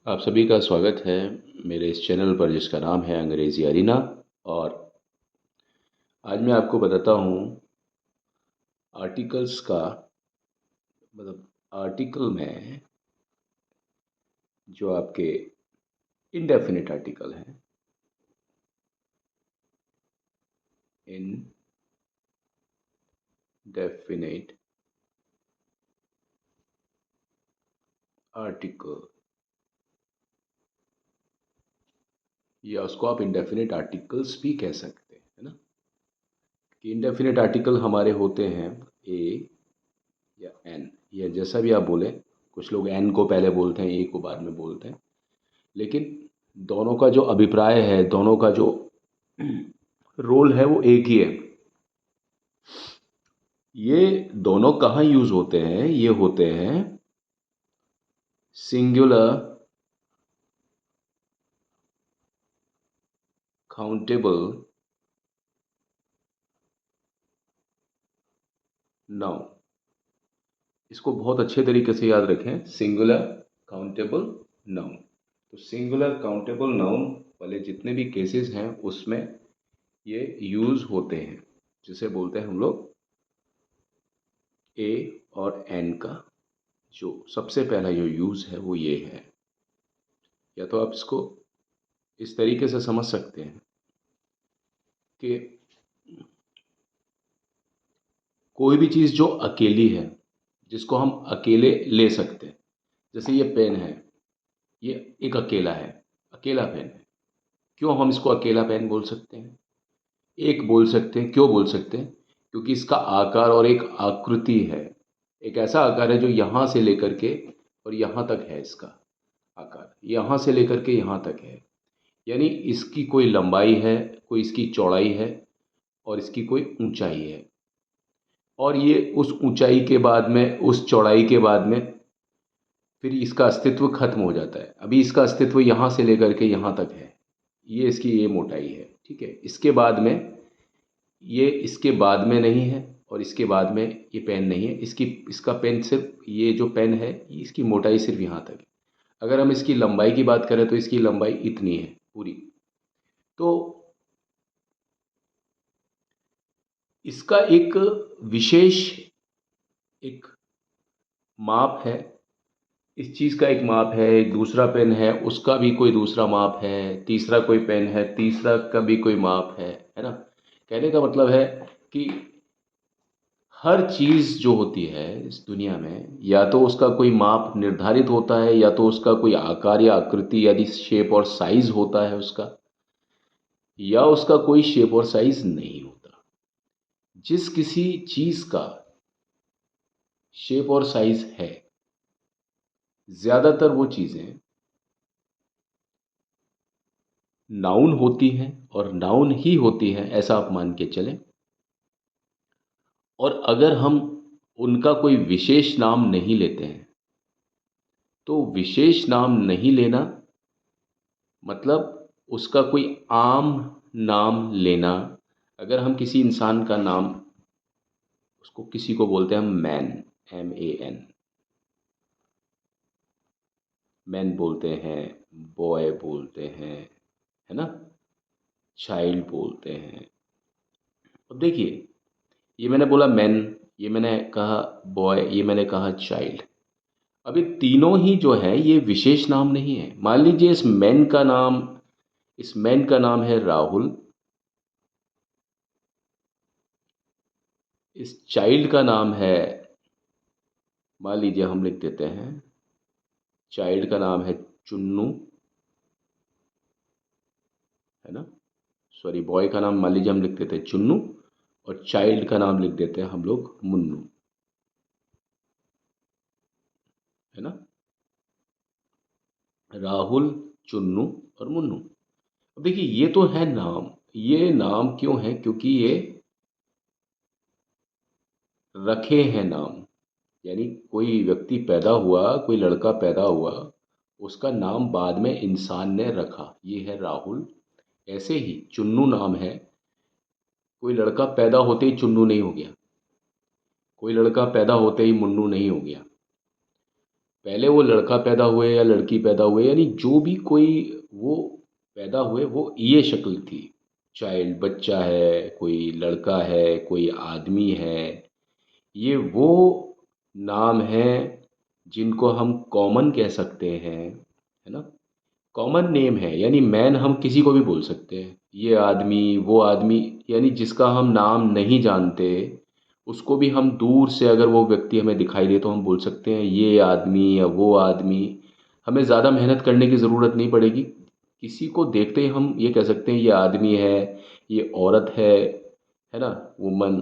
आप सभी का स्वागत है मेरे इस चैनल पर जिसका नाम है अंग्रेज़ी अरीना। और आज मैं आपको बताता हूँ आर्टिकल्स का मतलब आर्टिकल में जो आपके इनडेफिनिट आर्टिकल हैं, इनडेफिनिट आर्टिकल, या उसको आप इनडेफिनिट आर्टिकल्स भी कह सकते हैं, है ना। कि इनडेफिनिट आर्टिकल हमारे होते हैं ए या एन, या जैसा भी आप बोलें। कुछ लोग एन को पहले बोलते हैं, ए को बाद में बोलते हैं, लेकिन दोनों का जो अभिप्राय है, दोनों का जो रोल है, वो एक ही है। ये दोनों कहाँ यूज होते हैं? ये होते हैं सिंगुलर काउंटेबल नाउन। इसको बहुत अच्छे तरीके से याद रखें, सिंगुलर काउंटेबल नाउन। तो सिंगुलर काउंटेबल नाउन वाले जितने भी केसेस हैं उसमें ये यूज होते हैं, जिसे बोलते हैं हम लोग ए और एन का जो सबसे पहला जो यूज है वो ये है। या तो आप इसको इस तरीके से समझ सकते हैं कि कोई भी चीज़ जो अकेली है, जिसको हम अकेले ले सकते हैं, जैसे ये पेन है, ये एक अकेला है, अकेला पेन है। क्यों हम इसको अकेला पेन बोल सकते हैं? एक बोल सकते हैं, क्यों बोल सकते हैं? क्योंकि इसका आकार और एक आकृति है। एक ऐसा आकार है जो यहाँ से लेकर के और यहाँ तक है। इसका आकार यहाँ से लेकर के यहाँ तक है, यानी इसकी कोई लंबाई है, कोई इसकी चौड़ाई है, और इसकी कोई ऊंचाई है। और ये उस ऊंचाई के बाद में, उस चौड़ाई के बाद में फिर इसका अस्तित्व खत्म हो जाता है। अभी इसका अस्तित्व यहाँ से लेकर के यहाँ तक है, ये इसकी ये मोटाई है, ठीक है। इसके बाद में ये इसके बाद में नहीं है, और इसके बाद में ये पेन नहीं है। इसका पेन सिर्फ ये जो पेन है, इसकी मोटाई सिर्फ यहाँ तक है। अगर हम इसकी लंबाई की बात करें तो इसकी लंबाई इतनी है पूरी। तो इसका एक विशेष एक माप है, इस चीज़ का एक माप है। एक दूसरा पेन है, उसका भी कोई दूसरा माप है। तीसरा कोई पेन है, तीसरा का भी कोई माप है ना। कहने का मतलब है कि हर चीज़ जो होती है इस दुनिया में, या तो उसका कोई माप निर्धारित होता है, या तो उसका कोई आकार या आकृति यदि शेप और साइज होता है उसका, या उसका कोई शेप और साइज नहीं होता। जिस किसी चीज़ का शेप और साइज है, ज़्यादातर वो चीज़ें नाउन होती हैं, और नाउन ही होती हैं, ऐसा आप मान के चलें। और अगर हम उनका कोई विशेष नाम नहीं लेते हैं, तो विशेष नाम नहीं लेना मतलब उसका कोई आम नाम लेना। अगर हम किसी इंसान का नाम, उसको किसी को बोलते हैं हम मैन, MAN, मैन बोलते हैं, बॉय बोलते हैं, है ना, चाइल्ड बोलते हैं। अब देखिए, ये मैंने बोला मैन, ये मैंने कहा बॉय, ये मैंने कहा चाइल्ड। अब ये तीनों ही जो है ये विशेष नाम नहीं है। मान लीजिए इस मैन का नाम है राहुल, इस चाइल्ड का नाम है, मान लीजिए हम लिख देते हैं, चाइल्ड का नाम है चुन्नू, है ना। सॉरी, बॉय का नाम मान लीजिए हम लिख देते हैं चुन्नू, और चाइल्ड का नाम लिख देते हैं हम लोग मुन्नू, है ना। राहुल, चुन्नू और मुन्नू। अब देखिए, ये तो है नाम। ये नाम क्यों है? क्योंकि ये रखे हैं नाम। यानी कोई व्यक्ति पैदा हुआ, कोई लड़का पैदा हुआ, उसका नाम बाद में इंसान ने रखा, ये है राहुल। ऐसे ही चुन्नू नाम है, कोई लड़का पैदा होते ही चुन्नू नहीं हो गया, कोई लड़का पैदा होते ही मुन्नू नहीं हो गया। पहले वो लड़का पैदा हुए या लड़की पैदा हुए, यानी जो भी कोई वो पैदा हुए, वो ये शक्ल थी। चाइल्ड, बच्चा है, कोई लड़का है, कोई आदमी है, ये वो नाम हैं जिनको हम कॉमन कह सकते हैं, है ना? कॉमन नेम है, यानी मैन हम किसी को भी बोल सकते हैं। ये आदमी, वो आदमी, यानी जिसका हम नाम नहीं जानते, उसको भी हम दूर से अगर वो व्यक्ति हमें दिखाई दे तो हम बोल सकते हैं ये आदमी या वो आदमी। हमें ज़्यादा मेहनत करने की ज़रूरत नहीं पड़ेगी। किसी को देखते ही हम ये कह सकते हैं ये आदमी है, ये औरत है ना? वुमन।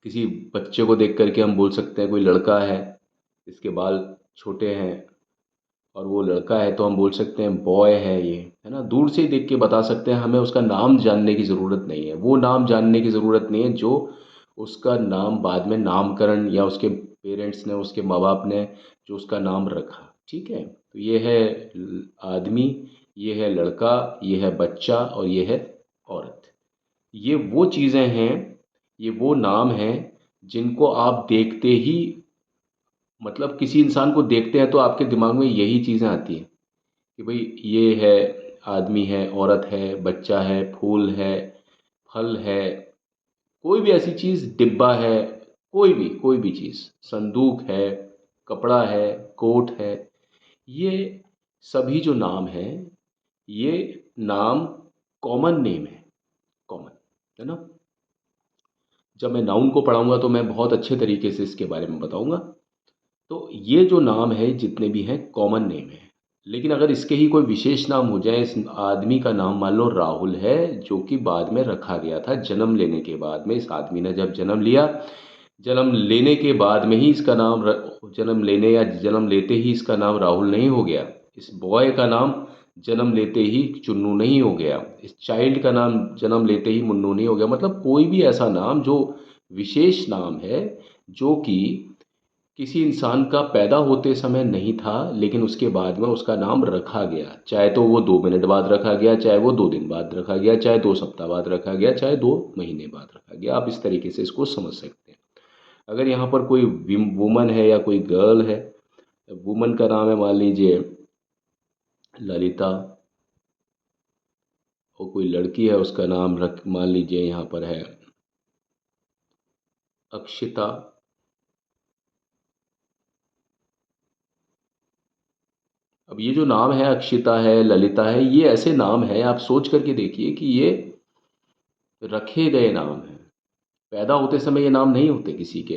किसी बच्चे को देख कर के हम बोल सकते हैं कोई लड़का है, इसके बाल छोटे हैं और वो लड़का है, तो हम बोल सकते हैं बॉय है ये, है ना? दूर से ही देख के बता सकते हैं, हमें उसका नाम जानने की ज़रूरत नहीं है। वो नाम जानने की ज़रूरत नहीं है जो उसका नाम बाद में नामकरण या उसके पेरेंट्स ने, उसके माँ बाप ने जो उसका नाम रखा। ठीक है? तो ये है आदमी, ये है लड़का, ये है बच्चा और ये है औरत। ये वो चीज़ें हैं, ये वो नाम हैं जिनको आप देखते ही, मतलब किसी इंसान को देखते हैं तो आपके दिमाग में यही चीज़ें आती हैं कि भाई ये है, आदमी है, औरत है, बच्चा है, फूल है, फल है, कोई भी ऐसी चीज़, डिब्बा है, कोई भी चीज़, संदूक है, कपड़ा है, कोट है, ये सभी जो नाम हैं, ये नाम कॉमन नेम है, कॉमन, है ना? जब मैं नाउन को पढ़ाऊँगा तो मैं बहुत अच्छे तरीके से इसके बारे में बताऊँगा। तो ये जो नाम है जितने भी हैं कॉमन नेम है। लेकिन अगर इसके ही कोई विशेष नाम हो जाए, इस आदमी का नाम मान लो राहुल है, जो कि बाद में रखा गया था जन्म लेने के बाद में। इस आदमी ने जब जन्म लिया, जन्म लेने के बाद में ही इसका नाम जन्म लेने या जन्म लेते ही इसका नाम राहुल नहीं हो गया। इस बॉय का नाम जन्म लेते ही चुन्नू नहीं हो गया। इस चाइल्ड का नाम जन्म लेते ही मुन्नू नहीं हो गया। मतलब कोई भी ऐसा नाम जो विशेष नाम है, जो कि किसी इंसान का पैदा होते समय नहीं था, लेकिन उसके बाद में उसका नाम रखा गया। चाहे तो वो 2 मिनट बाद रखा गया, चाहे वो 2 दिन बाद रखा गया, चाहे 2 सप्ताह बाद रखा गया, चाहे 2 महीने बाद रखा गया। आप इस तरीके से इसको समझ सकते हैं। अगर यहाँ पर कोई वुमन है या कोई गर्ल है, वुमन का नाम है मान लीजिए ललिता, और कोई लड़की है उसका नाम रख मान लीजिए यहाँ पर है अक्षिता। अब ये जो नाम है अक्षिता है, ललिता है, ये ऐसे नाम हैं, आप सोच करके देखिए कि ये रखे गए नाम हैं। पैदा होते समय ये नाम नहीं होते किसी के।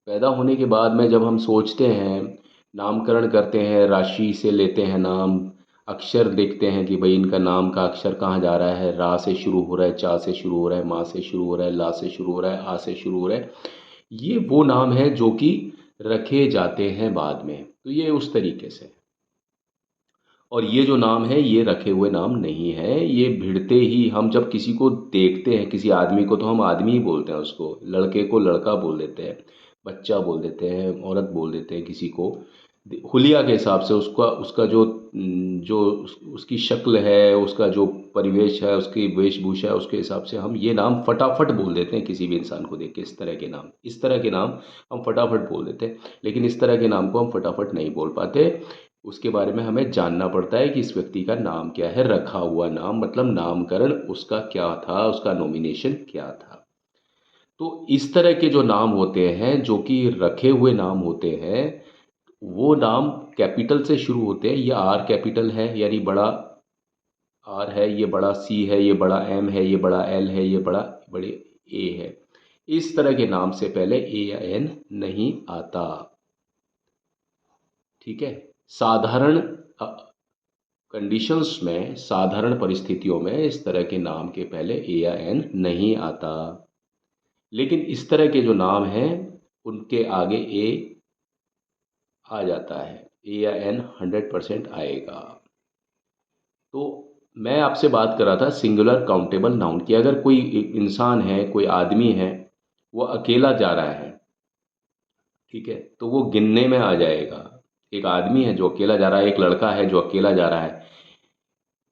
पैदा होने के बाद में जब हम सोचते हैं, नामकरण करते हैं, राशि से लेते हैं नाम, अक्षर देखते हैं कि भाई इनका नाम का अक्षर कहाँ जा रहा है, रा से शुरू हो रहा है, चा से शुरू हो रहा है, मा से शुरू हो रहा है, ला से शुरू हो रहा है, आ से शुरू हो रहा है। ये वो नाम है जो कि रखे जाते हैं बाद में। तो ये उस तरीके से। और ये जो नाम है ये रखे हुए नाम नहीं है, ये भिड़ते ही हम जब किसी को देखते हैं, किसी आदमी को, तो हम आदमी ही बोलते हैं उसको, लड़के को लड़का बोल देते हैं, बच्चा बोल देते हैं, औरत बोल देते हैं किसी को। हुलिया के हिसाब से उसका उसका जो उसकी शक्ल है, उसका जो परिवेश है, उसकी वेशभूषा है, उसके हिसाब से हम ये नाम फटाफट बोल देते हैं किसी भी इंसान को देख के। इस तरह के नाम हम फटाफट बोल देते हैं। लेकिन इस तरह के नाम को हम फटाफट नहीं बोल पाते। उसके बारे में हमें जानना पड़ता है कि इस व्यक्ति का नाम क्या है, रखा हुआ नाम, मतलब नामकरण उसका क्या था, उसका नॉमिनेशन क्या था। तो इस तरह के जो नाम होते हैं, जो कि रखे हुए नाम होते हैं, वो नाम कैपिटल से शुरू होते हैं। ये आर कैपिटल है, यानी बड़ा आर है, ये बड़ा सी है, ये बड़ा एम है, ये बड़ा एल है, ये बड़े ए है। इस तरह के नाम से पहले ए या एन नहीं आता। ठीक है? साधारण कंडीशंस में, साधारण परिस्थितियों में इस तरह के नाम के पहले ए या एन नहीं आता। लेकिन इस तरह के जो नाम हैं उनके आगे ए आ जाता है। ए या एन 100% आएगा। तो मैं आपसे बात कर रहा था सिंगुलर काउंटेबल नाउन की। अगर कोई इंसान है, कोई आदमी है, वो अकेला जा रहा है, ठीक है, तो वो गिनने में आ जाएगा। एक आदमी है जो अकेला जा रहा है, एक लड़का है जो अकेला जा रहा है,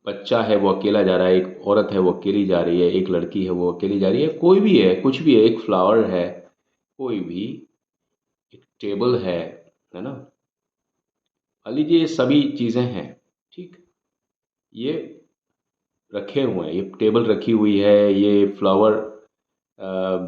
बच्चा है वो अकेला जा रहा है, एक औरत है वो अकेली जा रही है, एक लड़की है वो अकेली जा रही है, कोई भी है, कुछ भी है, एक फ्लावर है, कोई भी, एक टेबल है ना? मान लीजिए ये सभी चीज़ें हैं, ठीक, ये रखे हुए हैं, ये टेबल रखी हुई है, ये फ्लावर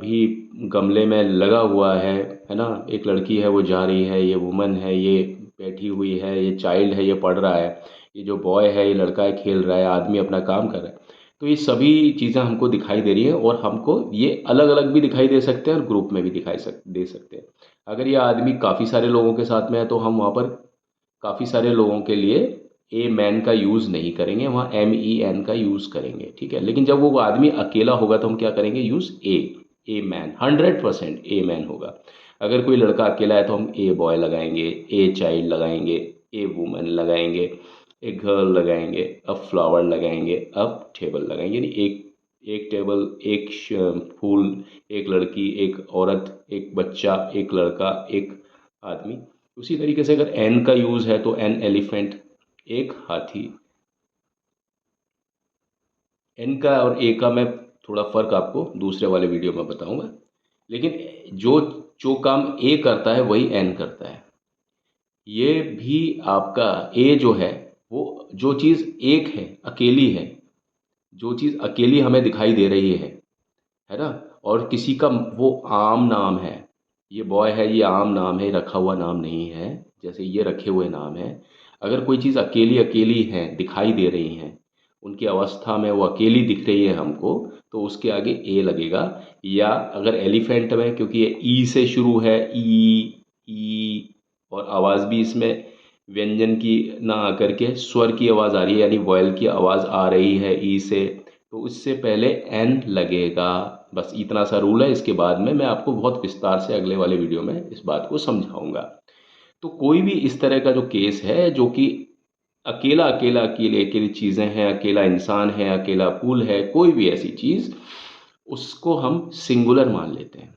भी गमले में लगा हुआ है ना। एक लड़की है वो जा रही है, ये वुमन है, ये बैठी हुई है, ये चाइल्ड है, ये पढ़ रहा है, ये जो बॉय है, ये लड़का है खेल रहा है, आदमी अपना काम कर रहा है। तो ये सभी चीज़ें हमको दिखाई दे रही हैं और हमको ये अलग अलग भी दिखाई दे सकते हैं और ग्रुप में भी दे सकते हैं। अगर ये आदमी काफ़ी सारे लोगों के साथ में है तो हम वहाँ पर काफ़ी सारे लोगों के लिए ए मैन का यूज़ नहीं करेंगे, वहाँ MEN का यूज़ करेंगे, ठीक है। लेकिन जब वो आदमी अकेला होगा तो हम क्या करेंगे, use a man, 100% a man होगा। अगर कोई लड़का अकेला है तो हम ए बॉय लगाएंगे, ए चाइल्ड लगाएंगे, ए वुमन लगाएंगे, एक गर्ल लगाएंगे, अब फ्लावर लगाएंगे, अब टेबल लगाएंगे। यानी एक एक टेबल, एक फूल, एक लड़की, एक औरत, एक बच्चा, एक लड़का, एक आदमी। उसी तरीके से अगर एन का यूज़ है तो एन एलिफेंट, एक हाथी। एन का और ए का मैं थोड़ा फ़र्क आपको दूसरे वाले वीडियो में बताऊंगा। लेकिन जो जो काम ए करता है वही एन करता है। ये भी आपका ए जो है वो जो चीज़ एक है, अकेली है, जो चीज़ अकेली हमें दिखाई दे रही है ना, और किसी का वो आम नाम है, ये बॉय है, ये आम नाम है, रखा हुआ नाम नहीं है, जैसे ये रखे हुए नाम है। अगर कोई चीज़ अकेली अकेली है, दिखाई दे रही हैं, उनकी अवस्था में वो अकेली दिख रही है हमको, तो उसके आगे ए लगेगा। या अगर एलिफेंट में, क्योंकि ये ई से शुरू है, ई और आवाज़ भी इसमें व्यंजन की ना आकर के स्वर की आवाज़ आ रही है, यानी वॉयल की आवाज़ आ रही है ई से, तो उससे पहले एन लगेगा। बस इतना सा रूल है। इसके बाद में मैं आपको बहुत विस्तार से अगले वाले वीडियो में इस बात को समझाऊंगा। तो कोई भी इस तरह का जो केस है जो कि अकेला अकेला अकेले अकेली चीज़ें हैं, अकेला इंसान है, अकेला फूल है, कोई भी ऐसी चीज़, उसको हम सिंगुलर मान लेते हैं।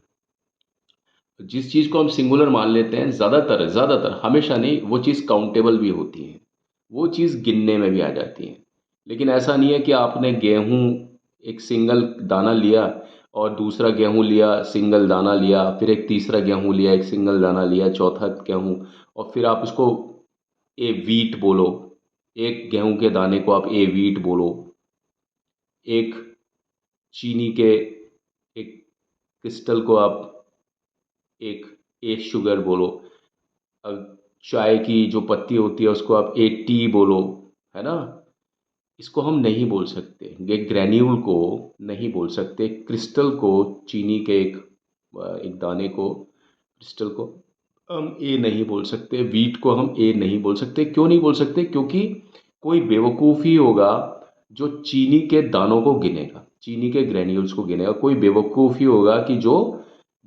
जिस चीज़ को हम सिंगुलर मान लेते हैं, ज़्यादातर, हमेशा नहीं, वो चीज़ काउंटेबल भी होती है, वो चीज़ गिनने में भी आ जाती है। लेकिन ऐसा नहीं है कि आपने गेहूँ एक सिंगल दाना लिया और दूसरा गेहूँ लिया, सिंगल दाना लिया, फिर एक तीसरा गेहूँ लिया, एक सिंगल दाना लिया, चौथा गेहूँ, और फिर आप उसको ए व्हीट बोलो। एक गेहूँ के दाने को आप ए व्हीट बोलो। एक चीनी के एक क्रिस्टल को आप एक ए शुगर बोलो। अब चाय की जो पत्ती होती है उसको आप ए टी बोलो, है ना। इसको हम नहीं बोल सकते, ये ग्रैन्यूल को नहीं बोल सकते, क्रिस्टल को, चीनी के एक दाने को, क्रिस्टल को हम ए नहीं बोल सकते, वीट को हम ए नहीं बोल सकते। क्यों नहीं बोल सकते? क्योंकि कोई बेवकूफ़ ही होगा जो चीनी के दानों को गिनेगा, चीनी के ग्रैन्यूल्स को गिनेगा। कोई बेवकूफ़ ही होगा कि जो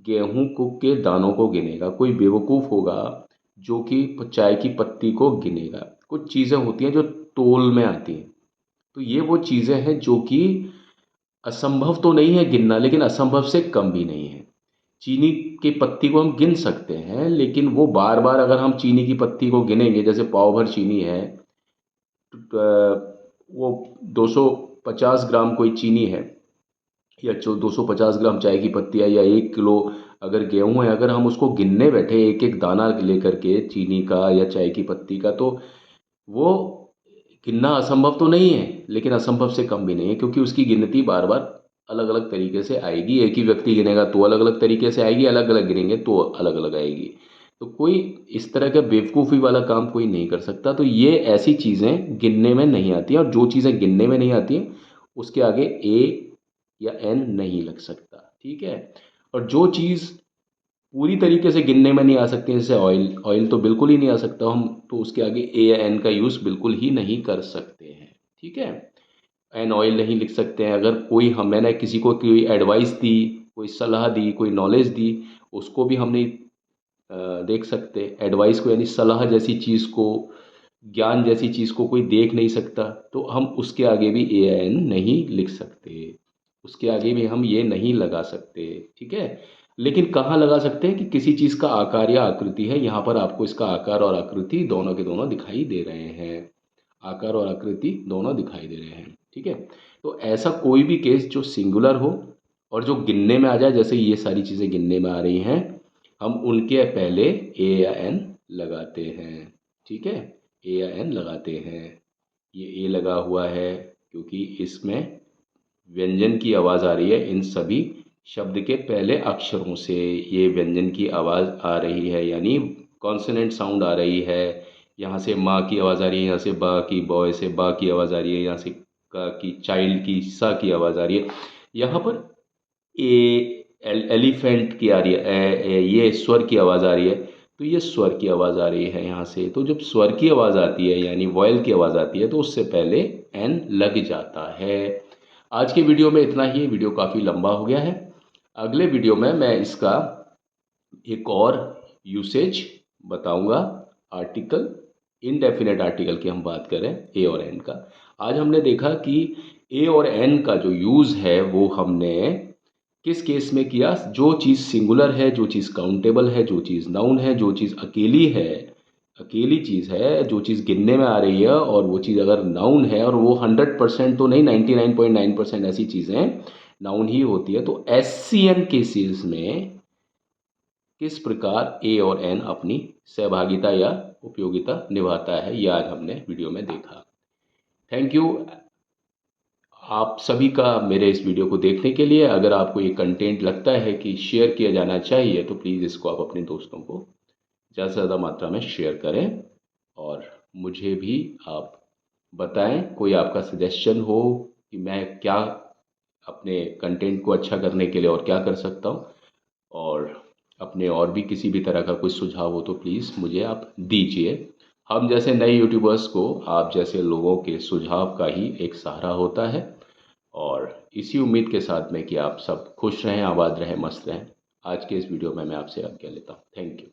गेहूं को के दानों को गिनेगा। कोई बेवकूफ़ होगा जो कि चाय की पत्ती को गिनेगा। कुछ चीज़ें होती हैं जो तोल में आती हैं। तो ये वो चीज़ें हैं जो कि असंभव तो नहीं है गिनना, लेकिन असंभव से कम भी नहीं है। चीनी की पत्ती को हम गिन सकते हैं, लेकिन वो बार बार अगर हम चीनी की पत्ती को गिनेंगे, जैसे पाव भर चीनी है, वो 250 ग्राम कोई चीनी है, या जो 250 ग्राम चाय की पत्ती है, या 1 किलो अगर गेहूँ है, अगर हम उसको गिनने बैठे एक एक दाना लेकर के चीनी का या चाय की पत्ती का, तो वो गिनना असंभव तो नहीं है, लेकिन असंभव से कम भी नहीं है, क्योंकि उसकी गिनती बार बार अलग अलग तरीके से आएगी। एक ही व्यक्ति गिनेगा तो अलग अलग तरीके से आएगी, अलग अलग गिनेंगे तो अलग अलग आएगी। तो कोई इस तरह का बेवकूफ़ी वाला काम कोई नहीं कर सकता। तो ये ऐसी चीज़ें गिनने में नहीं आती हैं, और जो चीज़ें गिनने में नहीं आती हैं उसके आगे ए या एन नहीं लग सकता, ठीक है। और जो चीज़ पूरी तरीके से गिनने में नहीं आ सकती है, जैसे ऑयल, ऑयल तो बिल्कुल ही नहीं आ सकता, हम तो उसके आगे ए या एन का यूज़ बिल्कुल ही नहीं कर सकते हैं, ठीक है। एन ऑयल नहीं लिख सकते हैं। अगर कोई हम मैंने किसी को कोई एडवाइस दी, कोई सलाह दी, कोई नॉलेज दी, उसको भी हम नहीं देख सकते एडवाइस को, यानी सलाह जैसी चीज़ को, ज्ञान जैसी चीज़ को कोई देख नहीं सकता, तो हम उसके आगे भी ए एन नहीं लिख सकते, उसके आगे भी हम ये नहीं लगा सकते, ठीक है। लेकिन कहाँ लगा सकते हैं कि किसी चीज़ का आकार या आकृति है, यहाँ पर आपको इसका आकार और आकृति दोनों के दोनों दिखाई दे रहे हैं, आकार और आकृति दोनों दिखाई दे रहे हैं, ठीक है। तो ऐसा कोई भी केस जो सिंगुलर हो और जो गिनने में आ जाए, जैसे ये सारी चीज़ें गिनने में आ रही हैं, हम उनके पहले ए या एन लगाते हैं, ठीक है। ए या एन लगाते हैं। ये ए लगा हुआ है क्योंकि इसमें व्यंजन की आवाज़ आ रही है। इन सभी शब्द के पहले अक्षरों से ये व्यंजन की आवाज़ आ रही है, यानी कॉन्सोनेंट साउंड आ रही है। यहाँ से माँ की आवाज़ आ रही है, यहाँ से बा की, बॉय से बा की आवाज़ आ रही है, यहाँ से का की, चाइल्ड की, सा की आवाज़ आ रही है। यहाँ पर एलिफेंट की आ रही है, ये स्वर की आवाज़ आ रही है, तो ये स्वर की आवाज़ आ रही है यहाँ से। तो जब स्वर की आवाज़ आती है यानी वॉयल की आवाज़ आती है तो उससे पहले एन लग जाता है। आज के वीडियो में इतना ही। वीडियो काफ़ी लंबा हो गया है। अगले वीडियो में मैं इसका एक और यूसेज बताऊंगा। आर्टिकल, इनडेफिनेट आर्टिकल की हम बात करें ए और एन का। आज हमने देखा कि ए और एन का जो यूज़ है वो हमने किस केस में किया। जो चीज़ सिंगुलर है, जो चीज़ काउंटेबल है, जो चीज़ नाउन है, जो चीज़ अकेली है, अकेली चीज़ है, जो चीज़ गिनने में आ रही है और वो चीज़ अगर नाउन है और वो 100% तो नहीं, 99.9% ऐसी चीज़ें नाउन ही होती है, तो एससीएन केसेस में किस प्रकार ए और एन अपनी सहभागिता या उपयोगिता निभाता है, ये आज हमने वीडियो में देखा। थैंक यू आप सभी का मेरे इस वीडियो को देखने के लिए। अगर आपको ये कंटेंट लगता है कि शेयर किया जाना चाहिए तो प्लीज़ इसको आप अपने दोस्तों को ज़्यादा से ज़्यादा मात्रा में शेयर करें। और मुझे भी आप बताएं, कोई आपका सजेशन हो कि मैं क्या अपने कंटेंट को अच्छा करने के लिए और क्या कर सकता हूं, और अपने और भी किसी भी तरह का कोई सुझाव हो तो प्लीज़ मुझे आप दीजिए। हम जैसे नए यूट्यूबर्स को आप जैसे लोगों के सुझाव का ही एक सहारा होता है। और इसी उम्मीद के साथ में कि आप सब खुश रहें, आबाद रहें, मस्त रहें, आज के इस वीडियो में मैं आपसे आज्ञा लेता हूँ। Thank you.